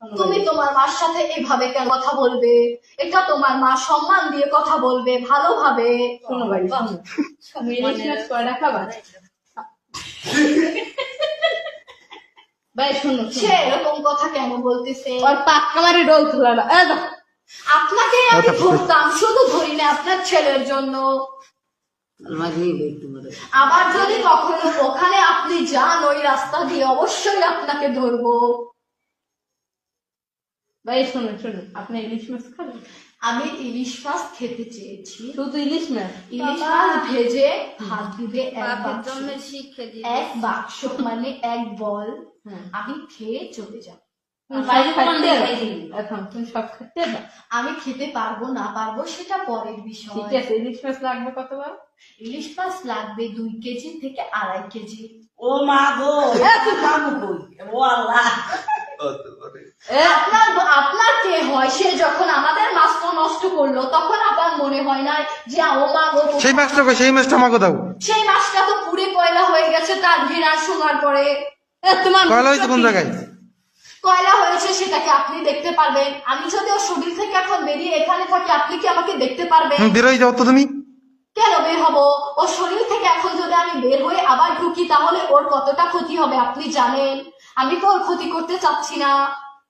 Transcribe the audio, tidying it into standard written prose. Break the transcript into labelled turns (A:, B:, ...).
A: তুমি তোমার মার সাথে এভাবে কেন কথা বলবে? এটা তোমার মা সম্মান দিয়ে কথা বলবে, ভালোভাবে।
B: শোনো ভাই, শোনো, তুমি ইলিশ মাছ কয়টা খাবা? ভাই শোনো,
A: সে এরকম কথা কেন বলতেছে?
B: ওর পাক্কা মারি ডোল তুলা না।
A: আপনাকে আমি ধরতাম, শুধু ধরি না আপনার ছেলের জন্য। আবার যদি কখনো ওখানে আপনি যান ওই রাস্তা দিয়ে, অবশ্যই আপনাকে ধরবো।
B: ভাই শোনো, শোনো, আপনি ইলিশ মাছ খাবেন?
A: আমি ইলিশ মাছ খেতে চেয়েছি।
B: শুধু ইলিশ মাছ?
A: ইলিশ মাছ ভেজে ভাত দিবে এক বাক্স, মানে এক বল। আমি খেয়ে চলে যাব।
B: এখন তুমি সব খাইতে দাও।
A: আমি খেতে পারবো না পারবো সেটা পরের বিষয়।
B: ঠিক আছে, ইলিশ মাছ লাগবে কতবার?
A: ইলিশ মাছ লাগবে 2 কেজি থেকে 2.5 কেজি।
C: ও মা গো, ও আল্লাহ।
A: আপনার কে হয়? সে যখন আমাদের মাছটা নষ্ট করলো তখন আপনার মনে হয় না যে ও মা গো,
D: সেই মাছটা আমাকে দাও।
A: সেই মাছটা তো পুড়ে কয়লা হয়ে গেছে তার ঘৃণা শোনার পরে।
B: তোমার
D: কয়লা হয়েছে কোন জায়গায়?
A: কয়লা হয়েছে সেটাকে আপনি দেখতে পারবেন। আমি যদি ওর শরীর থেকে এখন বেরিয়ে এখানে থাকি, আপনি কি আমাকে দেখতে পারবেন?
D: বেরোই যাও তো তুমি।
A: কেন বের হবো? ওর শরীর থেকে এখন যদি আমি বের হয়ে আবার ঢুকি তাহলে ওর কতটা ক্ষতি হবে আপনি জানেন। আমি তো ওর ক্ষতি করতে চাচ্ছি না।